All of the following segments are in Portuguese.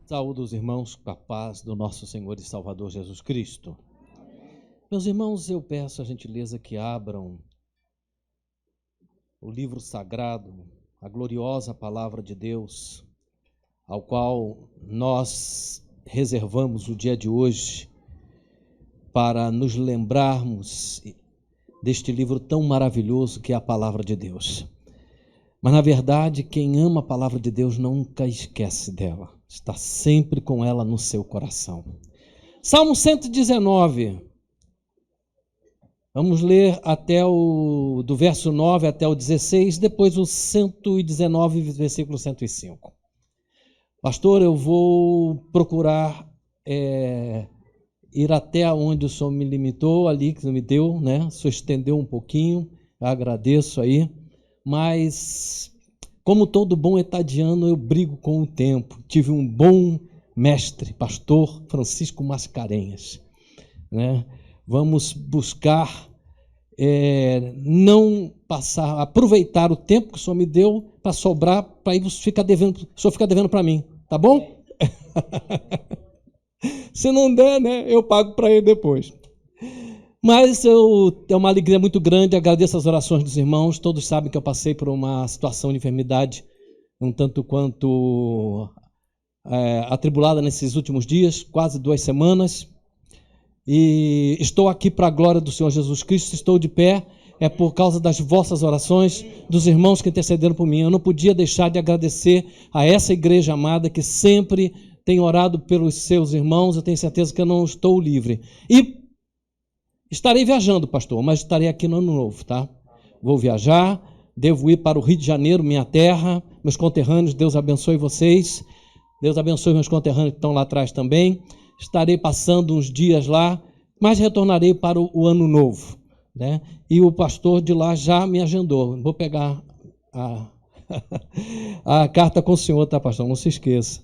Saúdo os irmãos com a paz do nosso Senhor e Salvador Jesus Cristo. Meus irmãos, eu peço a gentileza que abram o livro sagrado, a gloriosa palavra de Deus, ao qual nós reservamos o dia de hoje para nos lembrarmos deste livro tão maravilhoso que é a palavra de Deus. Mas, na verdade, quem ama a palavra de Deus nunca esquece dela. Está sempre com ela no seu coração. Salmo 119. Vamos ler do verso 9 até o 16, depois o 119, versículo 105. Pastor, eu vou procurar ir até onde o Senhor me limitou, ali que me deu, né? O Senhor estendeu um pouquinho, agradeço aí. Mas, como todo bom etadiano, eu brigo com o tempo. Tive um bom mestre, pastor Francisco Mascarenhas, né? Vamos buscar não passar, aproveitar o tempo que o Senhor me deu para sobrar, para aí o Senhor ficar devendo para mim, tá bom? Se não der, né, eu pago para ele depois. Mas é uma alegria muito grande, agradeço as orações dos irmãos. Todos sabem que eu passei por uma situação de enfermidade um tanto quanto atribulada nesses últimos dias, quase 2 semanas. E estou aqui para a glória do Senhor Jesus Cristo, estou de pé, é por causa das vossas orações, dos irmãos que intercederam por mim. Eu não podia deixar de agradecer a essa igreja amada que sempre tem orado pelos seus irmãos. Eu tenho certeza que eu não estou livre. E estarei viajando, pastor, mas estarei aqui no Ano Novo, tá? Vou viajar, devo ir para o Rio de Janeiro, minha terra, meus conterrâneos, Deus abençoe vocês, Deus abençoe meus conterrâneos que estão lá atrás também. Estarei passando uns dias lá, mas retornarei para o Ano Novo, né? E o pastor de lá já me agendou. Vou pegar a carta com o senhor, tá, pastor? Não se esqueça.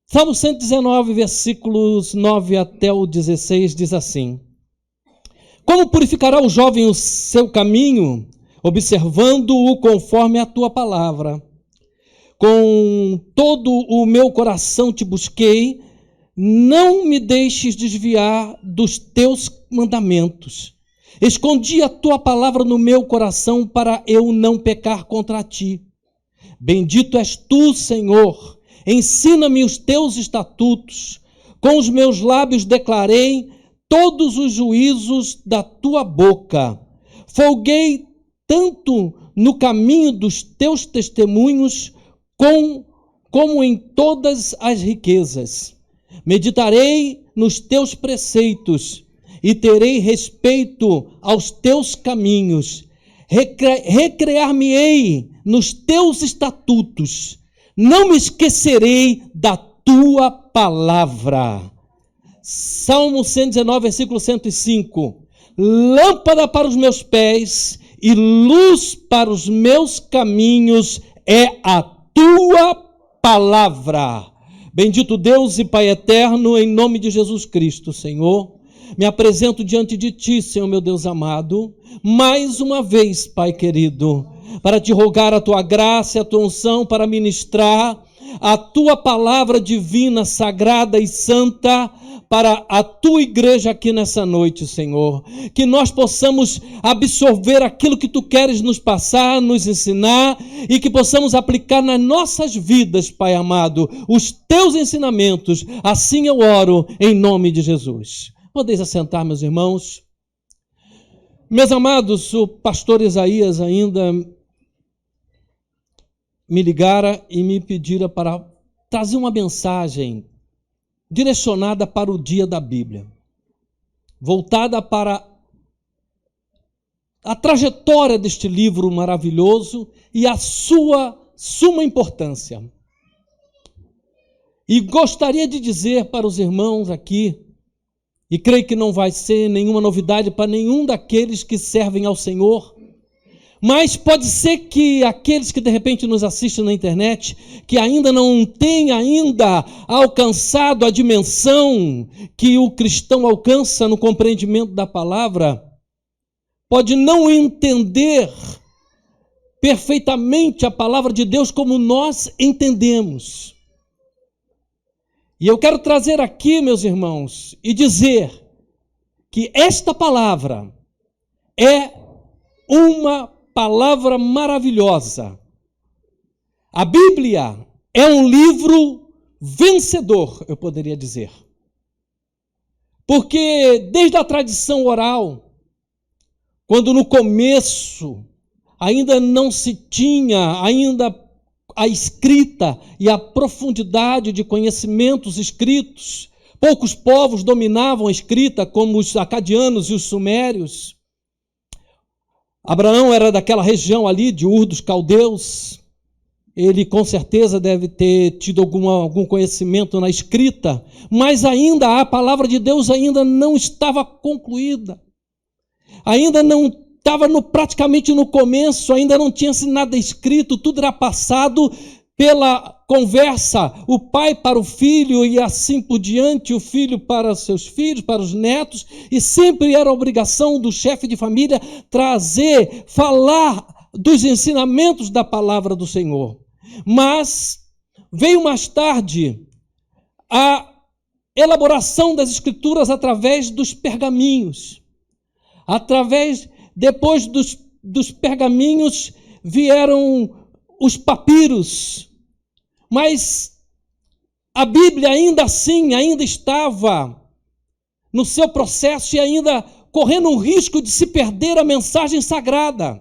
Salmo 119, versículos 9 até o 16, diz assim: Como purificará o jovem o seu caminho, observando-o conforme a tua palavra? Com todo o meu coração te busquei, não me deixes desviar dos teus mandamentos. Escondi a tua palavra no meu coração para eu não pecar contra ti. Bendito és tu, Senhor, ensina-me os teus estatutos. Com os meus lábios declarei todos os juízos da tua boca. Folguei tanto no caminho dos teus testemunhos, como em todas as riquezas. Meditarei nos teus preceitos e terei respeito aos teus caminhos. Recrear-me-ei nos teus estatutos. Não me esquecerei da tua palavra. Salmo 119, versículo 105. Lâmpada para os meus pés e luz para os meus caminhos é a tua palavra. Bendito Deus e Pai eterno, em nome de Jesus Cristo, Senhor, me apresento diante de ti, Senhor meu Deus amado, mais uma vez, Pai querido, para te rogar a tua graça e a tua unção para ministrar a tua palavra divina, sagrada e santa para a tua igreja aqui nessa noite, Senhor. Que nós possamos absorver aquilo que tu queres nos passar, nos ensinar e que possamos aplicar nas nossas vidas, Pai amado, os teus ensinamentos. Assim eu oro em nome de Jesus. Podeis assentar, meus irmãos. Meus amados, o pastor Isaías ainda me ligara e me pedira para trazer uma mensagem direcionada para o dia da Bíblia, voltada para a trajetória deste livro maravilhoso e a sua suma importância. E gostaria de dizer para os irmãos aqui, e creio que não vai ser nenhuma novidade para nenhum daqueles que servem ao Senhor, mas pode ser que aqueles que de repente nos assistem na internet, que ainda não têm alcançado a dimensão que o cristão alcança no compreendimento da palavra, pode não entender perfeitamente a palavra de Deus como nós entendemos. E eu quero trazer aqui, meus irmãos, e dizer que esta palavra é uma palavra maravilhosa. A Bíblia é um livro vencedor, eu poderia dizer. Porque desde a tradição oral, quando no começo ainda não se tinha ainda a escrita e a profundidade de conhecimentos escritos, poucos povos dominavam a escrita, como os acadianos e os sumérios. Abraão era daquela região ali de Ur dos Caldeus. Ele com certeza deve ter tido algum conhecimento na escrita, mas ainda a palavra de Deus ainda não estava concluída. Ainda não estava praticamente no começo, ainda não tinha nada escrito, tudo era passado pela conversa, o pai para o filho e assim por diante, o filho para seus filhos, para os netos, e sempre era obrigação do chefe de família trazer, falar dos ensinamentos da palavra do Senhor. Mas veio mais tarde a elaboração das escrituras através dos pergaminhos. Depois dos pergaminhos vieram os papiros. Mas a Bíblia ainda assim, ainda estava no seu processo e ainda correndo o risco de se perder a mensagem sagrada.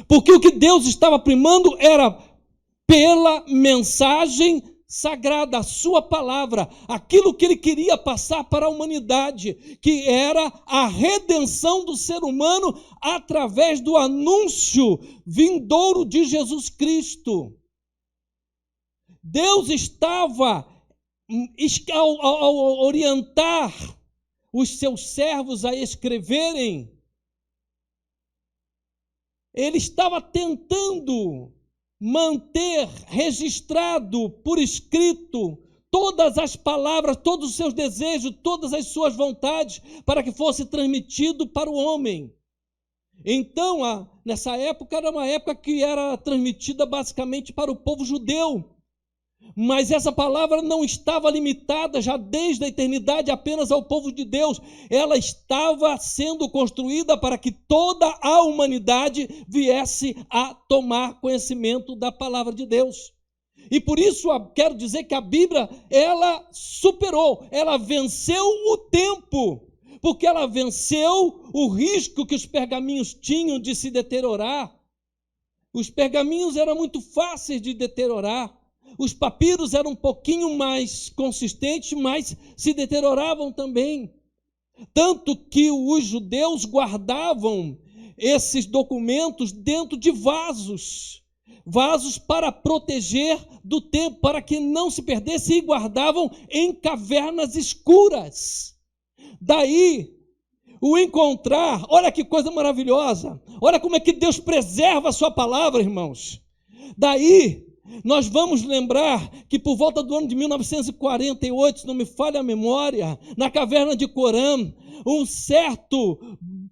Porque o que Deus estava primando era pela mensagem sagrada, a sua palavra, aquilo que ele queria passar para a humanidade, que era a redenção do ser humano através do anúncio vindouro de Jesus Cristo. Deus estava, ao orientar os seus servos a escreverem, ele estava tentando manter registrado por escrito todas as palavras, todos os seus desejos, todas as suas vontades, para que fosse transmitido para o homem. Então, nessa época, era uma época que era transmitida basicamente para o povo judeu. Mas essa palavra não estava limitada já desde a eternidade apenas ao povo de Deus. Ela estava sendo construída para que toda a humanidade viesse a tomar conhecimento da palavra de Deus. E por isso quero dizer que a Bíblia, ela superou, ela venceu o tempo, porque ela venceu o risco que os pergaminhos tinham de se deteriorar. Os pergaminhos eram muito fáceis de deteriorar. Os papiros eram um pouquinho mais consistentes, mas se deterioravam também. Tanto que os judeus guardavam esses documentos dentro de vasos para proteger do tempo, para que não se perdesse, e guardavam em cavernas escuras. Daí, o encontrar, olha que coisa maravilhosa, olha como é que Deus preserva a sua palavra, irmãos. Daí, nós vamos lembrar que por volta do ano de 1948, se não me falha a memória, na caverna de Corã, um certo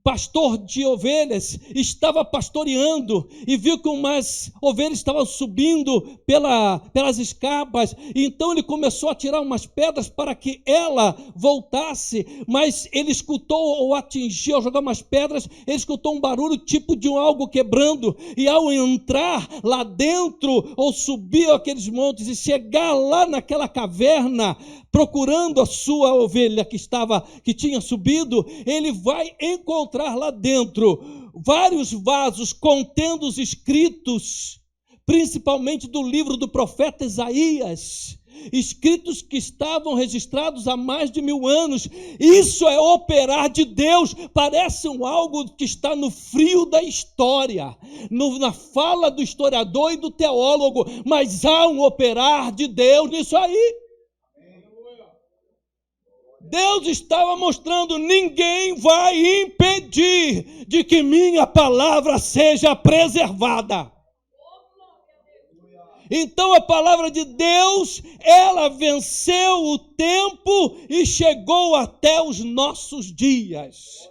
pastor de ovelhas estava pastoreando e viu que umas ovelhas estavam subindo pelas escapas. Então ele começou a tirar umas pedras para que ela voltasse, mas ele escutou ou atingiu, ao jogar umas pedras, ele escutou um barulho tipo de algo quebrando, e ao entrar lá dentro ou subir aqueles montes e chegar lá naquela caverna procurando a sua ovelha que tinha subido, ele vai encontrar lá dentro vários vasos contendo os escritos, principalmente do livro do profeta Isaías, escritos que estavam registrados há mais de 1000 anos. Isso é operar de Deus. Parece algo que está no frio da história, na fala do historiador e do teólogo, mas há um operar de Deus nisso aí. Deus estava mostrando: ninguém vai impedir de que minha palavra seja preservada. Então a palavra de Deus, ela venceu o tempo e chegou até os nossos dias.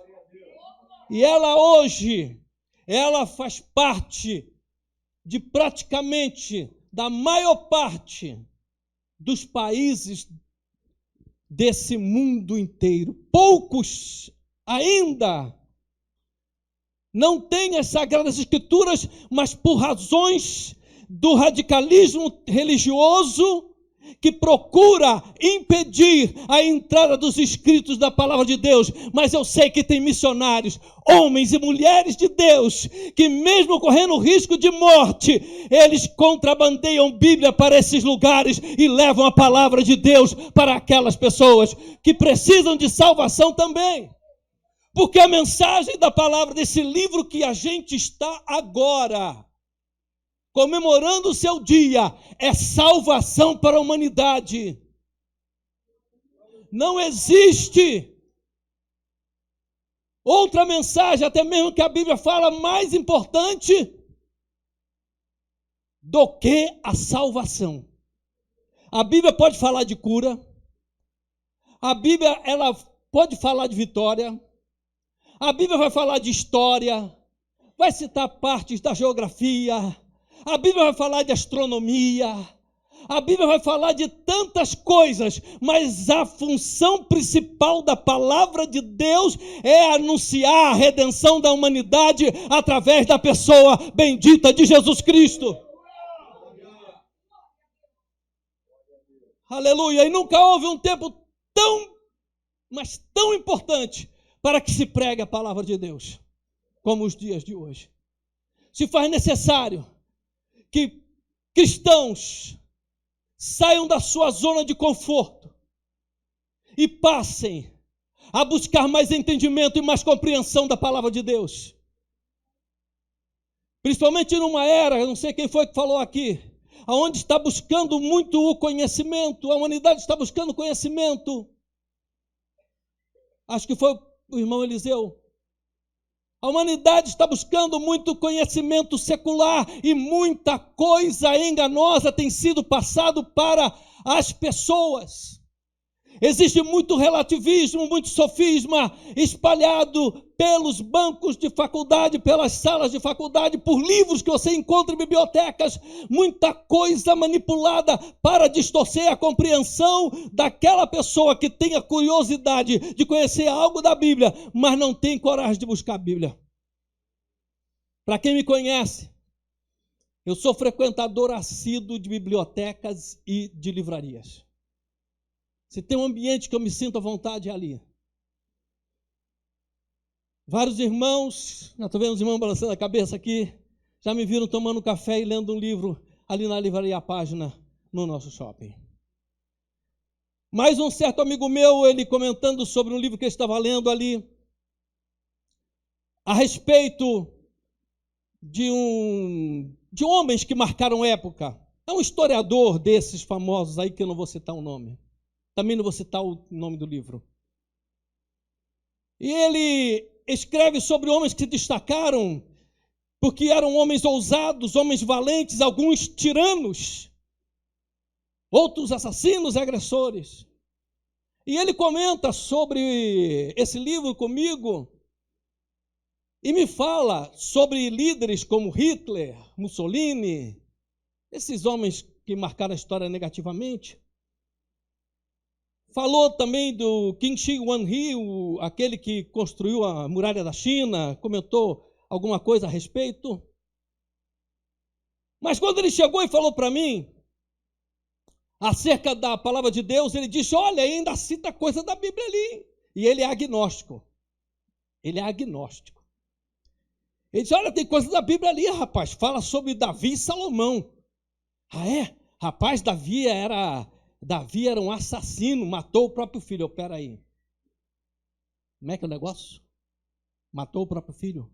E ela hoje, ela faz parte de praticamente da maior parte dos países desse mundo inteiro. Poucos ainda não têm as Sagradas Escrituras, mas por razões do radicalismo religioso que procura impedir a entrada dos escritos da palavra de Deus. Mas eu sei que tem missionários, homens e mulheres de Deus, que mesmo correndo risco de morte, eles contrabandeiam Bíblia para esses lugares e levam a palavra de Deus para aquelas pessoas que precisam de salvação também. Porque a mensagem da palavra desse livro que a gente está agora comemorando o seu dia é salvação para a humanidade. Não existe outra mensagem, até mesmo que a Bíblia fala, mais importante do que a salvação. A Bíblia pode falar de cura, a Bíblia ela pode falar de vitória, a Bíblia vai falar de história, vai citar partes da geografia, a Bíblia vai falar de astronomia, a Bíblia vai falar de tantas coisas, mas a função principal da palavra de Deus é anunciar a redenção da humanidade através da pessoa bendita de Jesus Cristo. Aleluia! E nunca houve um tempo mas tão importante para que se pregue a palavra de Deus, como os dias de hoje. Se faz necessário que cristãos saiam da sua zona de conforto e passem a buscar mais entendimento e mais compreensão da palavra de Deus. Principalmente numa era, eu não sei quem foi que falou aqui, onde está buscando muito o conhecimento, a humanidade está buscando conhecimento. Acho que foi o irmão Eliseu. A humanidade está buscando muito conhecimento secular e muita coisa enganosa tem sido passado para as pessoas. Existe muito relativismo, muito sofisma espalhado pelos bancos de faculdade, pelas salas de faculdade, por livros que você encontra em bibliotecas, muita coisa manipulada para distorcer a compreensão daquela pessoa que tem a curiosidade de conhecer algo da Bíblia, mas não tem coragem de buscar a Bíblia. Para quem me conhece, eu sou frequentador assíduo de bibliotecas e de livrarias. Se tem um ambiente que eu me sinto à vontade, é ali. Vários irmãos, já estou vendo os irmãos balançando a cabeça aqui, já me viram tomando café e lendo um livro ali na livraria A Página, no nosso shopping. Mais um certo amigo meu, ele comentando sobre um livro que ele estava lendo ali, a respeito de homens que marcaram época. É um historiador desses famosos aí, que eu não vou citar o nome. Também não vou citar o nome do livro. E ele escreve sobre homens que se destacaram porque eram homens ousados, homens valentes, alguns tiranos, outros assassinos e agressores. E ele comenta sobre esse livro comigo e me fala sobre líderes como Hitler, Mussolini, esses homens que marcaram a história negativamente. Falou também do Qin Shi Huangdi, aquele que construiu a muralha da China, comentou alguma coisa a respeito. Mas quando ele chegou e falou para mim acerca da palavra de Deus, ele disse, olha, ainda cita coisa da Bíblia ali. E ele é agnóstico. Ele é agnóstico. Ele disse, olha, tem coisa da Bíblia ali, rapaz. Fala sobre Davi e Salomão. Ah, é? Rapaz, Davi era um assassino, matou o próprio filho. Espera aí. Como é que é o negócio? Matou o próprio filho?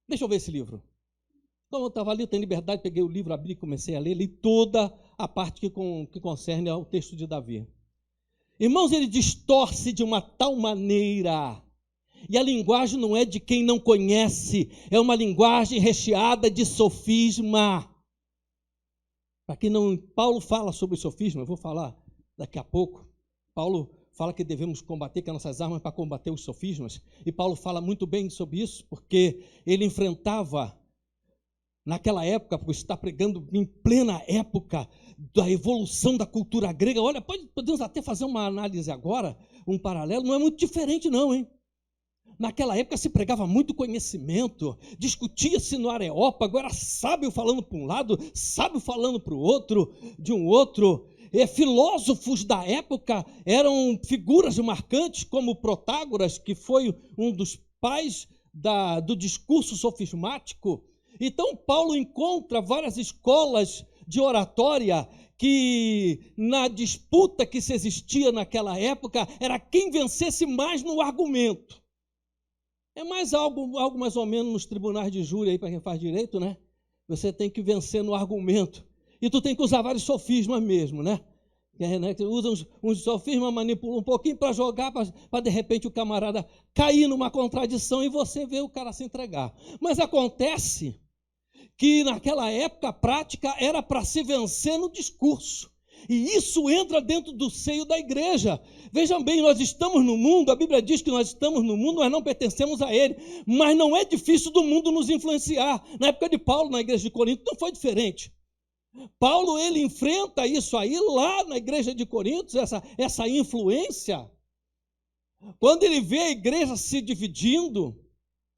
Deixa eu ver esse livro. Então eu estava ali, eu tenho liberdade, peguei o livro, abri e comecei a ler, li toda a parte que concerne ao texto de Davi. Irmãos, ele distorce de uma tal maneira, e a linguagem não é de quem não conhece, é uma linguagem recheada de sofisma. Para quem não, Paulo fala sobre sofisma, eu vou falar daqui a pouco. Paulo fala que devemos combater, que as nossas armas para combater os sofismas. E Paulo fala muito bem sobre isso, porque ele enfrentava naquela época, porque está pregando em plena época da evolução da cultura grega. Olha, podemos até fazer uma análise agora, um paralelo, não é muito diferente não, hein? Naquela época se pregava muito conhecimento, discutia-se no Areópago, era sábio falando para um lado, sábio falando para o outro, de um outro. Filósofos da época eram figuras marcantes, como Protágoras, que foi um dos pais do discurso sofismático. Então, Paulo encontra várias escolas de oratória que, na disputa que se existia naquela época, era quem vencesse mais no argumento. É mais algo mais ou menos nos tribunais de júri aí para quem faz direito, né? Você tem que vencer no argumento. E tu tem que usar vários sofismas mesmo, né? Que usa uns sofismas, manipula um pouquinho para jogar, para de repente o camarada cair numa contradição e você vê o cara se entregar. Mas acontece que naquela época a prática era para se vencer no discurso. E isso entra dentro do seio da igreja. Vejam bem, nós estamos no mundo, a Bíblia diz que nós estamos no mundo, nós não pertencemos a ele, mas não é difícil do mundo nos influenciar. Na época de Paulo, na igreja de Corinto, não foi diferente. Paulo, ele enfrenta isso aí lá na igreja de Corinto, essa influência. Quando ele vê a igreja se dividindo,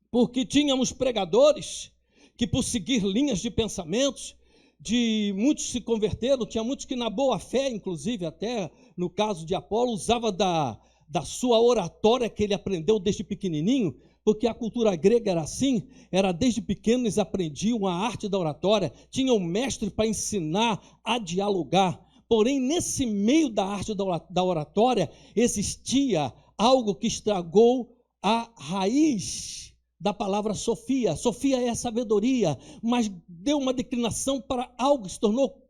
porque tínhamos pregadores que, por seguir linhas de pensamentos, de muitos se converteram, tinha muitos que na boa fé, inclusive até no caso de Apolo, usava da sua oratória que ele aprendeu desde pequenininho, porque a cultura grega era assim, era desde pequeno eles aprendiam a arte da oratória, tinham um mestre para ensinar a dialogar, porém nesse meio da arte da oratória existia algo que estragou a raiz da palavra sofia. Sofia é a sabedoria, mas deu uma declinação para algo que se tornou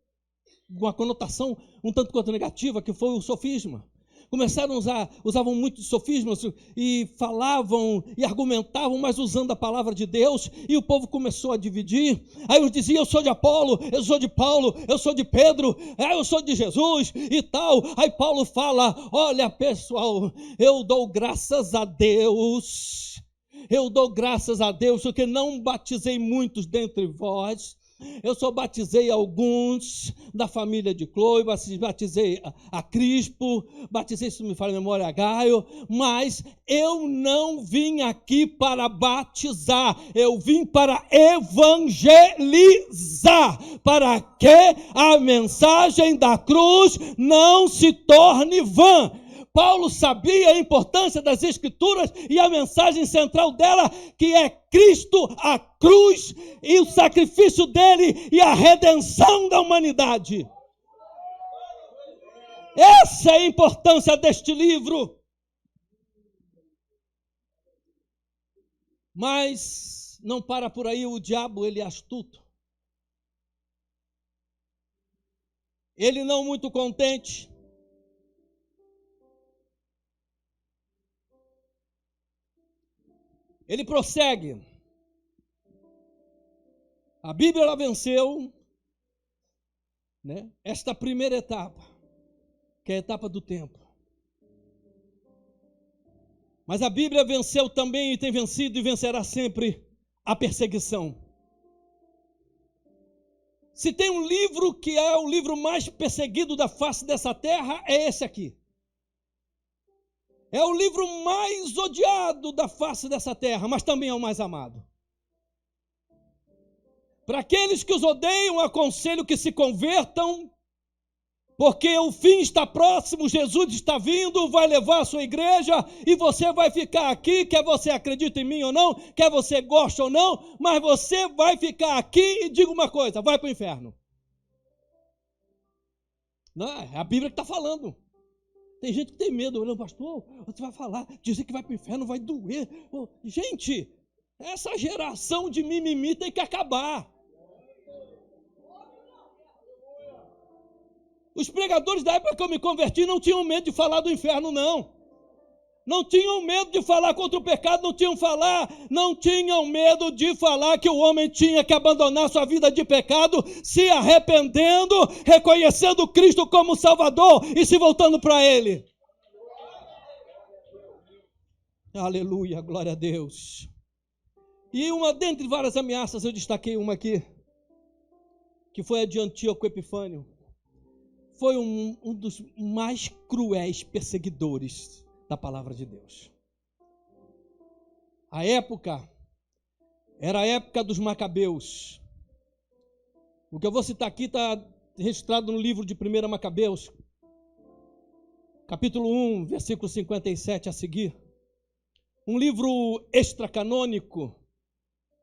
uma conotação um tanto quanto negativa, que foi o sofisma. Começaram a usavam muito de sofismas e falavam e argumentavam, mas usando a palavra de Deus, e o povo começou a dividir. Aí eu dizia, eu sou de Apolo, eu sou de Paulo, eu sou de Pedro, eu sou de Jesus e tal. Aí Paulo fala, olha pessoal, eu dou graças a Deus, porque não batizei muitos dentre vós, eu só batizei alguns da família de Cloe, batizei a Crispo, batizei, se não me falha a memória, a Gaio, mas eu não vim aqui para batizar, eu vim para evangelizar, para que a mensagem da cruz não se torne vã. Paulo sabia a importância das Escrituras e a mensagem central dela, que é Cristo, a cruz e o sacrifício dele e a redenção da humanidade. Essa é a importância deste livro. Mas não para por aí, o diabo, ele é astuto. Ele não muito contente, ele prossegue. A Bíblia ela venceu, né, esta primeira etapa, que é a etapa do tempo. Mas a Bíblia venceu também e tem vencido e vencerá sempre a perseguição. Se tem um livro que é o livro mais perseguido da face dessa terra, é esse aqui. É o livro mais odiado da face dessa terra, mas também é o mais amado. Para aqueles que os odeiam, aconselho que se convertam, porque o fim está próximo, Jesus está vindo, vai levar a sua igreja, e você vai ficar aqui, quer você acredite em mim ou não, quer você goste ou não, mas você vai ficar aqui e diga uma coisa, vai para o inferno. Não, é a Bíblia que está falando. Tem gente que tem medo, olha, pastor, você vai falar, dizer que vai para o inferno, vai doer. Gente, essa geração de mimimi tem que acabar. Os pregadores da época que eu me converti não tinham medo de falar do inferno, não. Não tinham medo de falar contra o pecado, não tinham medo de falar que o homem tinha que abandonar sua vida de pecado, se arrependendo, reconhecendo Cristo como Salvador e se voltando para Ele. Aleluia, glória a Deus. E uma dentre várias ameaças, eu destaquei uma aqui, que foi a de Antíoco Epifânio, foi um dos mais cruéis perseguidores da palavra de Deus. A época era a época dos Macabeus. O que eu vou citar aqui está registrado no livro de 1 Macabeus, capítulo 1, versículo 57 a seguir. Um livro extracanônico,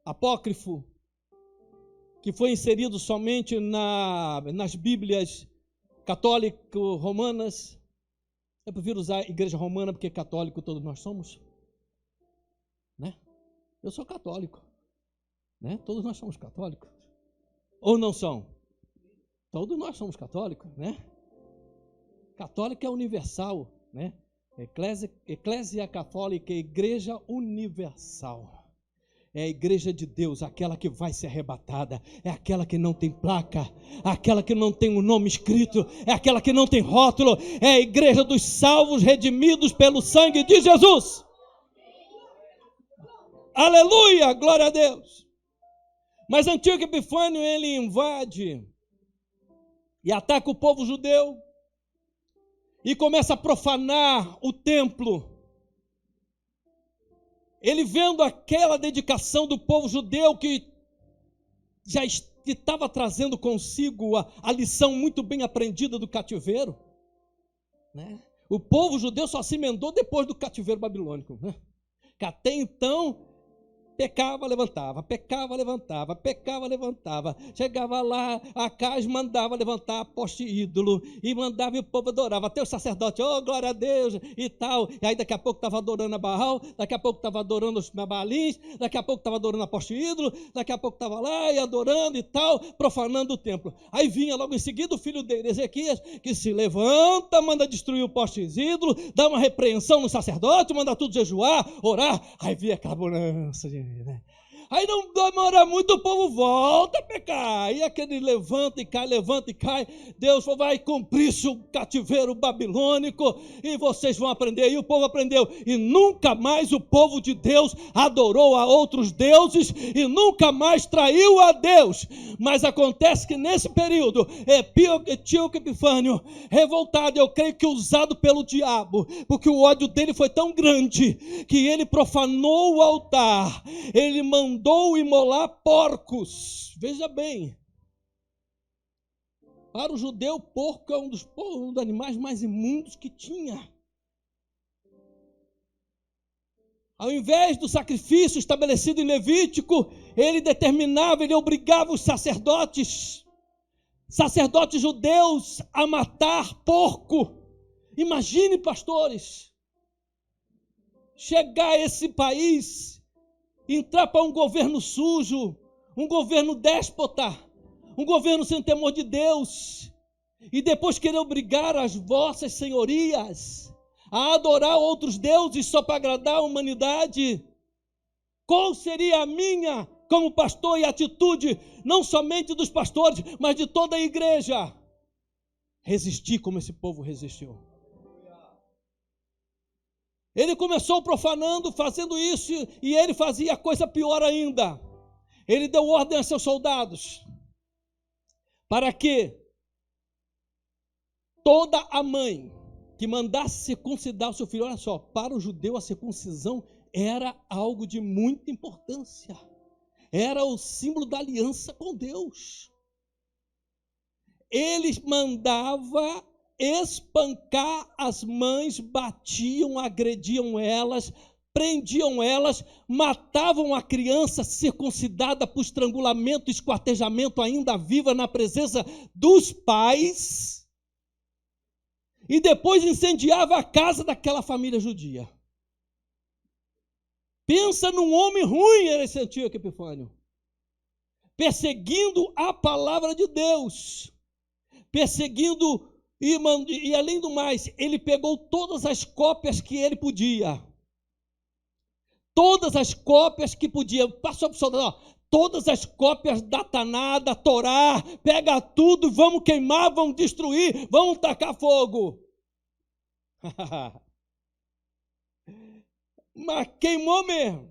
apócrifo, que foi inserido somente nas Bíblias católico-romanas. Eu prefiro usar igreja romana porque católico todos nós somos, né? Eu sou católico, né? Todos nós somos católicos. Ou não são? Todos nós somos católicos, né? Católico é universal, né? Eclésia católica, igreja universal. É a igreja de Deus, aquela que vai ser arrebatada, é aquela que não tem placa, aquela que não tem o nome escrito, é aquela que não tem rótulo, é a igreja dos salvos, redimidos pelo sangue de Jesus. Aleluia, glória a Deus. Mas Antíoco Epifânio, ele invade e ataca o povo judeu e começa a profanar o templo. Ele vendo aquela dedicação do povo judeu que já estava trazendo consigo a lição muito bem aprendida do cativeiro, né? O povo judeu só se emendou depois do cativeiro babilônico, né? Que até então pecava, levantava, pecava, levantava, pecava, levantava. Chegava lá, Acais mandava levantar poste ídolo e mandava e o povo adorava. Até o sacerdote, oh, glória a Deus e tal. E aí daqui a pouco estava adorando a Baal, daqui a pouco estava adorando os Baalins, daqui a pouco estava adorando a poste ídolo, daqui a pouco estava lá e adorando e tal, profanando o templo. Aí vinha logo em seguida o filho dele, Ezequias, que se levanta, manda destruir o poste ídolo, dá uma repreensão no sacerdote, manda tudo jejuar, orar. Aí vinha aquela bonança de né? Aí não demora muito, o povo volta a pecar. E aquele levanta e cai. Deus vai cumprir-se o cativeiro babilônico e vocês vão aprender. E o povo aprendeu. E nunca mais o povo de Deus adorou a outros deuses e nunca mais traiu a Deus. Mas acontece que nesse período, Antíoco Epifânio, revoltado, eu creio que usado pelo diabo, porque o ódio dele foi tão grande que ele profanou o altar. Ele mandou imolar porcos. Veja bem, para o judeu, porco é um dos animais mais imundos que tinha. Ao invés do sacrifício estabelecido em Levítico, ele obrigava os sacerdotes judeus a matar porco. Imagine, pastores, chegar a esse país, entrar para um governo sujo, um governo déspota, um governo sem temor de Deus, e depois querer obrigar as vossas senhorias a adorar outros deuses só para agradar a humanidade. Qual seria a minha, como pastor, e a atitude, não somente dos pastores, mas de toda a igreja? Resistir como esse povo resistiu. Ele começou profanando, fazendo isso, e ele fazia coisa pior ainda. Ele deu ordem a seus soldados para que toda a mãe que mandasse circuncidar o seu filho, olha só, para o judeu a circuncisão era algo de muita importância. Era o símbolo da aliança com Deus. Ele mandava espancar as mães, batiam, agrediam elas, prendiam elas, matavam a criança circuncidada por estrangulamento, esquartejamento, ainda viva na presença dos pais, e depois incendiava a casa daquela família judia. Pensa num homem ruim, era esse Antíoco Epifânio, perseguindo a palavra de Deus, perseguindo. E além do mais, ele pegou todas as cópias que ele podia. Todas as cópias que podia. Passou para o soldado, todas as cópias da Taná, da Torá, pega tudo, vamos queimar, vamos destruir, vamos tacar fogo. Mas queimou mesmo.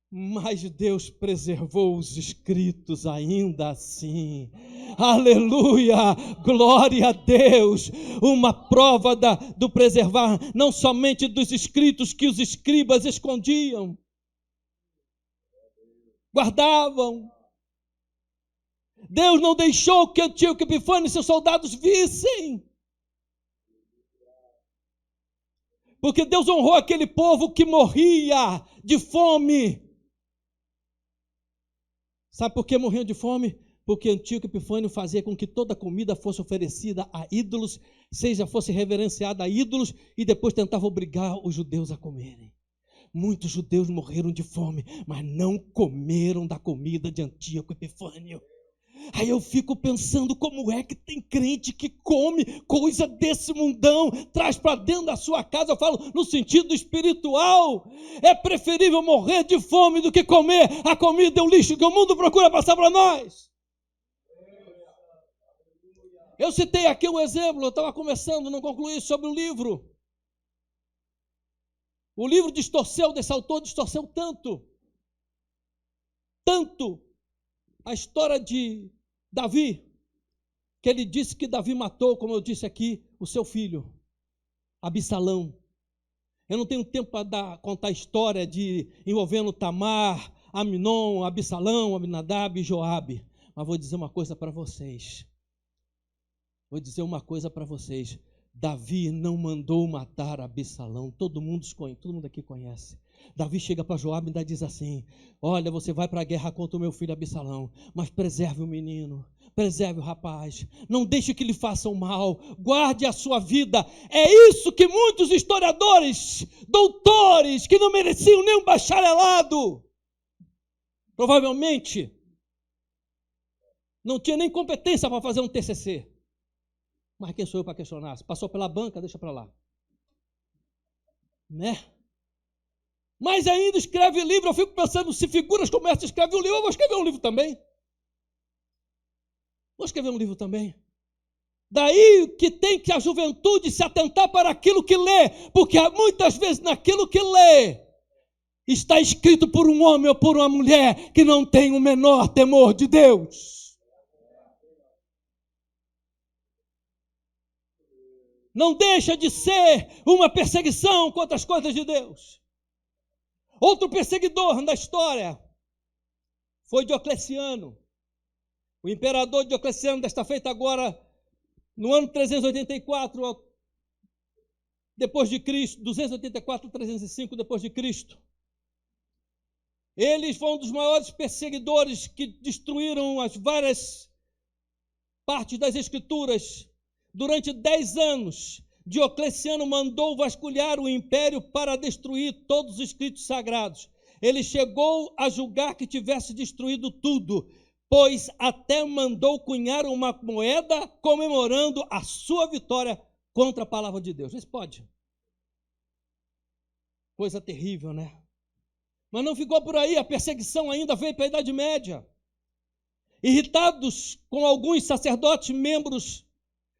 Mas Deus preservou os escritos ainda assim. Aleluia! Glória a Deus! Uma prova do preservar, não somente dos escritos que os escribas escondiam, guardavam. Deus não deixou que Antíoco Epifânio e seus soldados vissem. Porque Deus honrou aquele povo que morria de fome. Sabe por que morriam de fome? Porque Antíoco Epifânio fazia com que toda a comida fosse oferecida a ídolos, fosse reverenciada a ídolos, e depois tentava obrigar os judeus a comerem. Muitos judeus morreram de fome, mas não comeram da comida de Antíoco Epifânio. Aí eu fico pensando como é que tem crente que come coisa desse mundão, traz para dentro da sua casa. Eu falo no sentido espiritual. É preferível morrer de fome do que comer a comida e o lixo que o mundo procura passar para nós. Eu citei aqui um exemplo, eu estava começando, não concluí, sobre o livro. O livro distorceu, desse autor distorceu tanto a história de Davi, que ele disse que Davi matou, como eu disse aqui, o seu filho, Absalão. Eu não tenho tempo para contar a história envolvendo Tamar, Aminon, Absalão, Abinadab e Joabe. Mas vou dizer uma coisa para vocês. Davi não mandou matar Absalão. Todo mundo aqui conhece. Davi chega para Joabe e diz assim: olha, você vai para a guerra contra o meu filho Absalão, mas preserve o menino, preserve o rapaz, não deixe que lhe façam mal, guarde a sua vida. É isso que muitos historiadores, doutores, que não mereciam nem um bacharelado, provavelmente não tinha nem competência para fazer um TCC. Mas quem sou eu para questionar? Se passou pela banca, deixa para lá. Né? Mas ainda escreve livro. Eu fico pensando, se figuras como essa escrevem um livro, eu vou escrever um livro também. Daí que tem que a juventude se atentar para aquilo que lê, porque muitas vezes naquilo que lê está escrito por um homem ou por uma mulher que não tem o menor temor de Deus. Não deixa de ser uma perseguição contra as coisas de Deus. Outro perseguidor da história foi Diocleciano. O imperador Diocleciano, desta feita agora, no ano 384 depois de Cristo, 284 a 305 depois de Cristo. Eles foram um dos maiores perseguidores que destruíram as várias partes das Escrituras. Durante 10 anos, Diocleciano mandou vasculhar o império para destruir todos os escritos sagrados. Ele chegou a julgar que tivesse destruído tudo, pois até mandou cunhar uma moeda comemorando a sua vitória contra a palavra de Deus. Isso pode. Coisa terrível, né? Mas não ficou por aí, a perseguição ainda veio para a Idade Média. Irritados com alguns sacerdotes, membros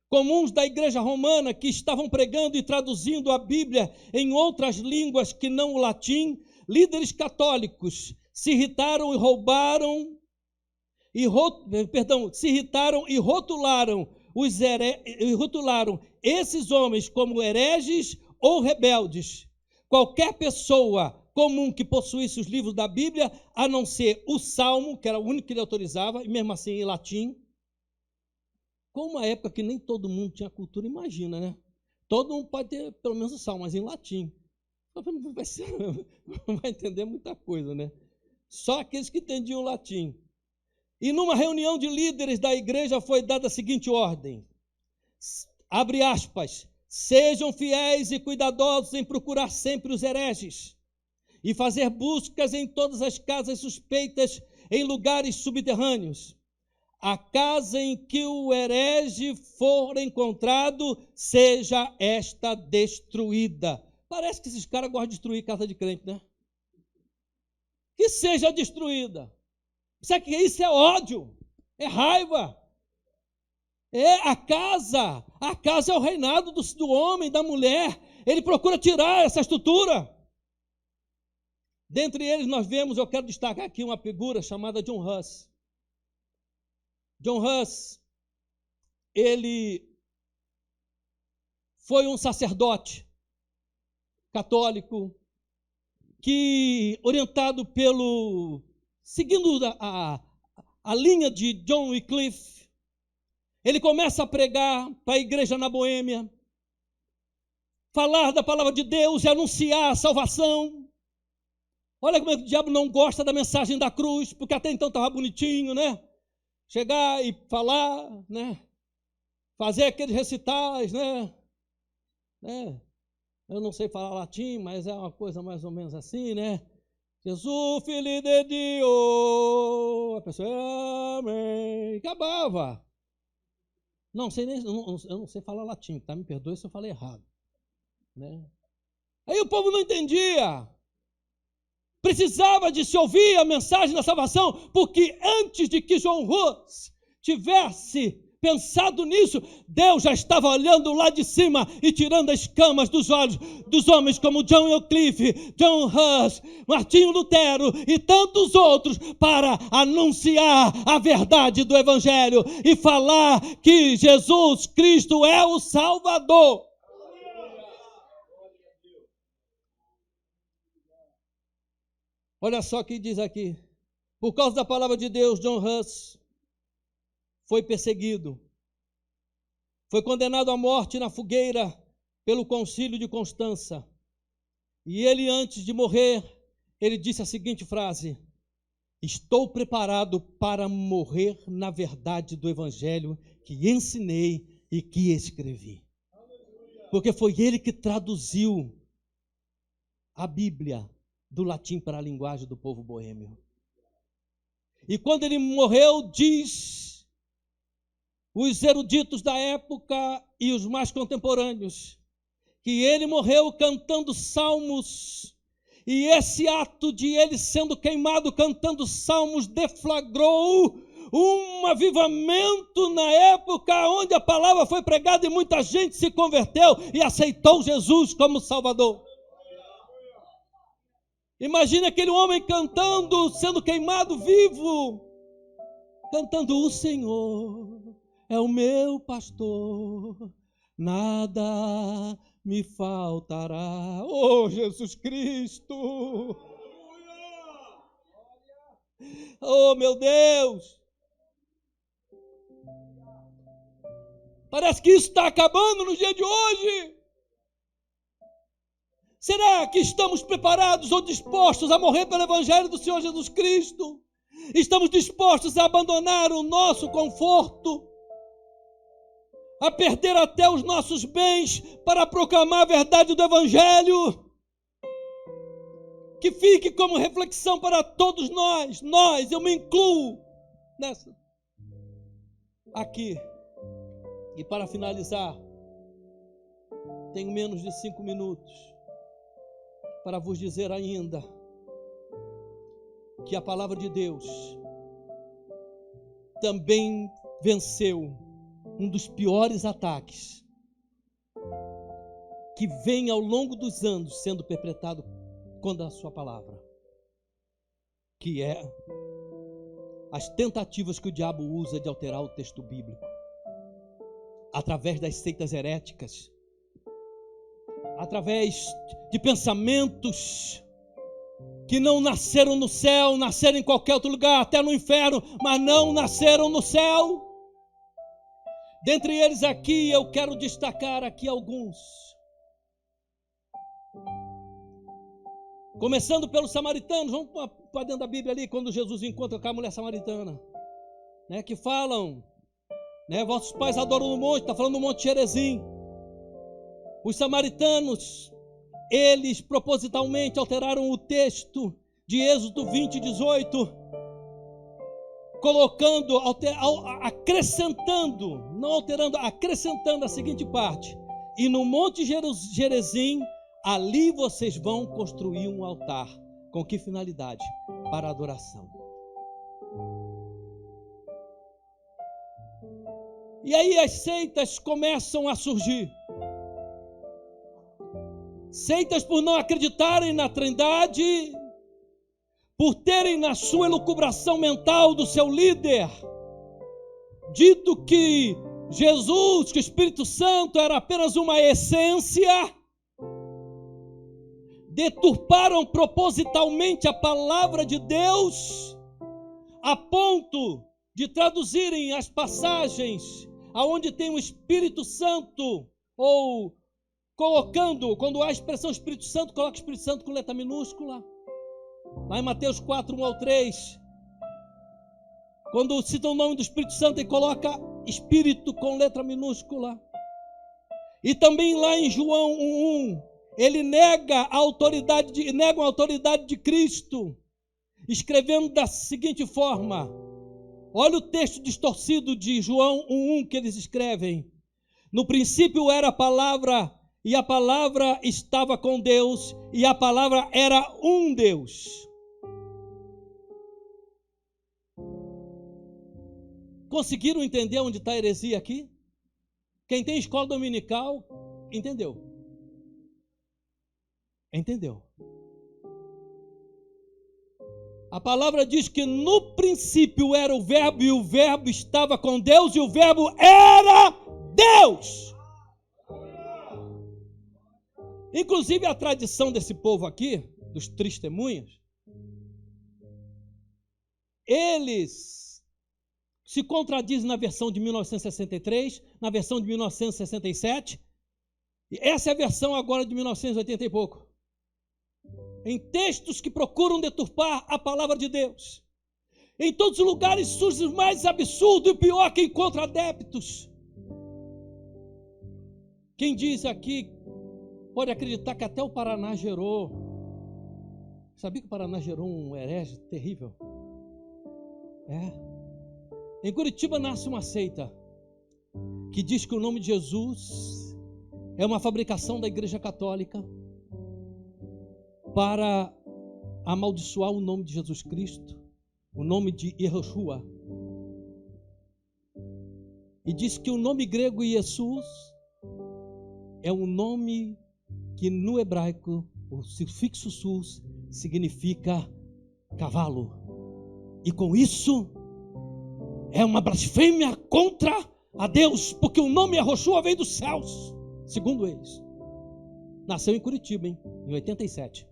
comuns da igreja romana, que estavam pregando e traduzindo a Bíblia em outras línguas que não o latim, líderes católicos se irritaram e rotularam esses homens como hereges ou rebeldes. Qualquer pessoa comum que possuísse os livros da Bíblia, a não ser o Salmo, que era o único que ele autorizava, e mesmo assim em latim. Com uma época que nem todo mundo tinha cultura, imagina, né? Todo mundo pode ter pelo menos o Salmo, mas em latim. Não vai entender muita coisa, né? Só aqueles que entendiam latim. E numa reunião de líderes da igreja foi dada a seguinte ordem, abre aspas, sejam fiéis e cuidadosos em procurar sempre os hereges e fazer buscas em todas as casas suspeitas em lugares subterrâneos. A casa em que o herege for encontrado, seja esta destruída. Parece que esses caras gostam de destruir casa de crente, né? Que seja destruída. Sabe que isso é ódio, é raiva. É a casa é o reinado do homem, da mulher. Ele procura tirar essa estrutura. Dentre eles nós vemos, eu quero destacar aqui uma figura chamada John Huss. John Huss, ele foi um sacerdote católico que, orientado seguindo a linha de John Wycliffe, ele começa a pregar para a igreja na Boêmia, falar da palavra de Deus e anunciar a salvação. Olha como é que o diabo não gosta da mensagem da cruz, porque até então estava bonitinho, né? Chegar e falar, né? Fazer aqueles recitais, né? Eu não sei falar latim, mas é uma coisa mais ou menos assim, né? Jesus, filho de Deus, a pessoa, amém, acabava. Não sei nem, eu não sei falar latim, tá? Me perdoe se eu falei errado, né? Aí o povo não entendia. Precisava de se ouvir a mensagem da salvação, porque antes de que John Huss tivesse pensado nisso, Deus já estava olhando lá de cima e tirando as escamas dos olhos dos homens como John Wycliffe, John Huss, Martinho Lutero e tantos outros, para anunciar a verdade do Evangelho e falar que Jesus Cristo é o Salvador. Olha só o que diz aqui. Por causa da palavra de Deus, John Huss foi perseguido. Foi condenado à morte na fogueira pelo Concílio de Constança. E ele, antes de morrer, ele disse a seguinte frase: estou preparado para morrer na verdade do Evangelho que ensinei e que escrevi. Porque foi ele que traduziu a Bíblia do latim para a linguagem do povo boêmio. E quando ele morreu, diz os eruditos da época e os mais contemporâneos, que ele morreu cantando salmos, e esse ato de ele sendo queimado cantando salmos deflagrou um avivamento na época onde a palavra foi pregada e muita gente se converteu e aceitou Jesus como Salvador. Imagina aquele homem cantando, sendo queimado vivo, cantando: o Senhor é o meu pastor, nada me faltará. Oh, Jesus Cristo! Oh, meu Deus! Parece que isso está acabando no dia de hoje. Será que estamos preparados ou dispostos a morrer pelo Evangelho do Senhor Jesus Cristo? Estamos dispostos a abandonar o nosso conforto, a perder até os nossos bens para proclamar a verdade do Evangelho? Que fique como reflexão para todos nós, eu me incluo nessa. Aqui, e para finalizar, tenho menos de 5 minutos para vos dizer ainda que a palavra de Deus também venceu um dos piores ataques que vem ao longo dos anos sendo perpetrado contra a sua palavra, que é as tentativas que o diabo usa de alterar o texto bíblico, através das seitas heréticas, através de pensamentos que não nasceram no céu, nasceram em qualquer outro lugar, até no inferno, mas não nasceram no céu. Dentre eles aqui, eu quero destacar aqui alguns. Começando pelos samaritanos, vamos para dentro da Bíblia ali, quando Jesus encontra com a mulher samaritana, né, que falam, né, vossos pais adoram no monte, está falando do Monte Gerizim. Os samaritanos, eles propositalmente alteraram o texto de Êxodo 20, 18, colocando, acrescentando, não alterando, acrescentando a seguinte parte: e no Monte Gerizim, ali vocês vão construir um altar. Com que finalidade? Para adoração. E aí as seitas começam a surgir. Seitas por não acreditarem na Trindade, por terem na sua elucubração mental do seu líder dito que Jesus, que o Espírito Santo era apenas uma essência, deturparam propositalmente a palavra de Deus, a ponto de traduzirem as passagens aonde tem o Espírito Santo, ou colocando, quando há a expressão Espírito Santo, coloca o Espírito Santo com letra minúscula. Lá em Mateus 4, 1 ao 3, quando cita o nome do Espírito Santo, ele coloca Espírito com letra minúscula. E também lá em João 1:1, ele negam a autoridade de Cristo, escrevendo da seguinte forma. Olha o texto distorcido de João 1:1 que eles escrevem. No princípio era a palavra, e a palavra estava com Deus, e a palavra era um Deus. Conseguiram entender onde está a heresia aqui? Quem tem escola dominical, entendeu. Entendeu. A palavra diz que no princípio era o verbo, e o verbo estava com Deus, e o verbo era Deus. Inclusive a tradição desse povo aqui, dos testemunhas, eles se contradizem na versão de 1963, na versão de 1967, e essa é a versão agora de 1980 e pouco. Em textos que procuram deturpar a palavra de Deus. Em todos os lugares surge o mais absurdo e o pior que encontra adeptos. Quem diz aqui pode acreditar que até o Paraná gerou. Sabia que o Paraná gerou um herege terrível? Em Curitiba nasce uma seita que diz que o nome de Jesus é uma fabricação da Igreja Católica para amaldiçoar o nome de Jesus Cristo, o nome de Yehoshua. E diz que o nome grego Jesus é um nome que no hebraico, o sufixo sus, significa cavalo. E com isso, é uma blasfêmia contra a Deus, porque o nome Yehoshua veio dos céus, segundo eles. Nasceu em Curitiba, em 87.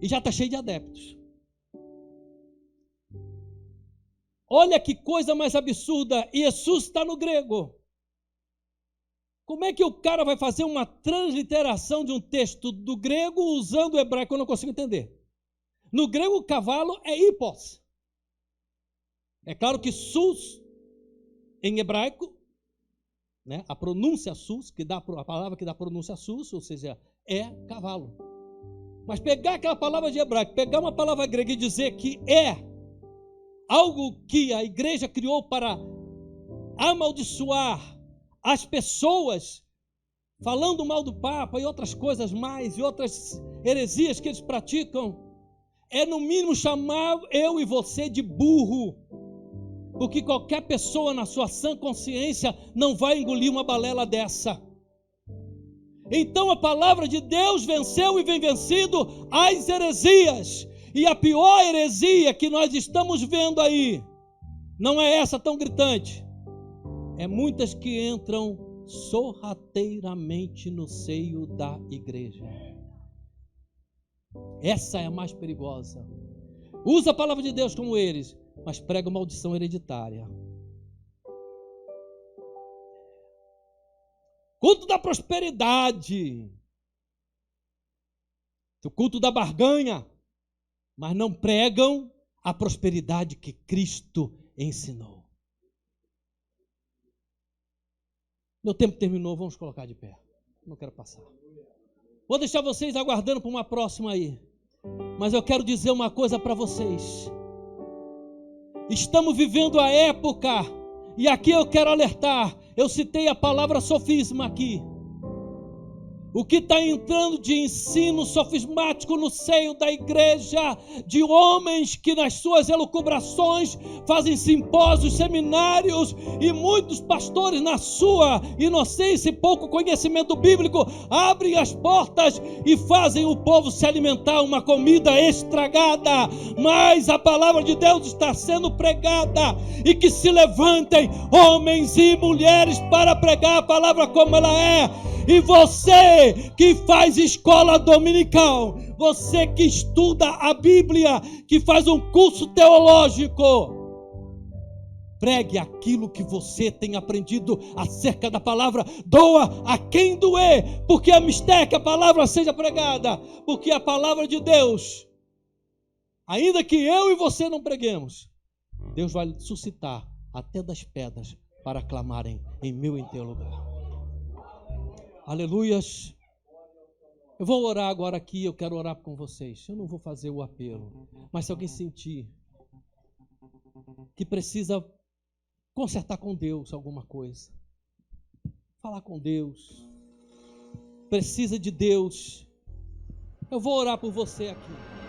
E já está cheio de adeptos. Olha que coisa mais absurda. Jesus está no grego. Como é que o cara vai fazer uma transliteração de um texto do grego usando o hebraico? Eu não consigo entender. No grego, o cavalo é hippos. É claro que sus, em hebraico, né, a pronúncia sus, que dá a palavra que dá a pronúncia sus, ou seja, é cavalo. Mas pegar aquela palavra de hebraico, pegar uma palavra grega e dizer que é algo que a igreja criou para amaldiçoar as pessoas, falando mal do Papa e outras coisas mais, e outras heresias que eles praticam, é no mínimo chamar eu e você de burro, porque qualquer pessoa na sua sã consciência não vai engolir uma balela dessa. Então a palavra de Deus venceu e vem vencido as heresias. E a pior heresia que nós estamos vendo aí, não é essa tão gritante, é muitas que entram sorrateiramente no seio da igreja. Essa é a mais perigosa. Usa a palavra de Deus como eles, mas prega maldição hereditária. Culto da prosperidade, o culto da barganha, mas não pregam a prosperidade que Cristo ensinou. Meu tempo terminou, vamos colocar de pé. Não quero passar. Vou deixar vocês aguardando para uma próxima aí. Mas eu quero dizer uma coisa para vocês. Estamos vivendo a época, e aqui eu quero alertar, eu citei a palavra sofisma aqui. O que está entrando de ensino sofismático no seio da igreja, de homens que nas suas elucubrações fazem simpósios, seminários, e muitos pastores na sua inocência e pouco conhecimento bíblico abrem as portas e fazem o povo se alimentar uma comida estragada. Mas a palavra de Deus está sendo pregada, e que se levantem homens e mulheres para pregar a palavra como ela é. E você que faz escola dominical, você que estuda a Bíblia, que faz um curso teológico, pregue aquilo que você tem aprendido acerca da palavra. Doa a quem doer, porque a mistério que a palavra seja pregada, porque a palavra de Deus, ainda que eu e você não preguemos, Deus vai suscitar até das pedras para clamarem em meu e em teu lugar. Aleluias. Eu vou orar agora aqui, eu quero orar com vocês. Eu não vou fazer o apelo, mas se alguém sentir que precisa consertar com Deus alguma coisa, falar com Deus, precisa de Deus, eu vou orar por você aqui.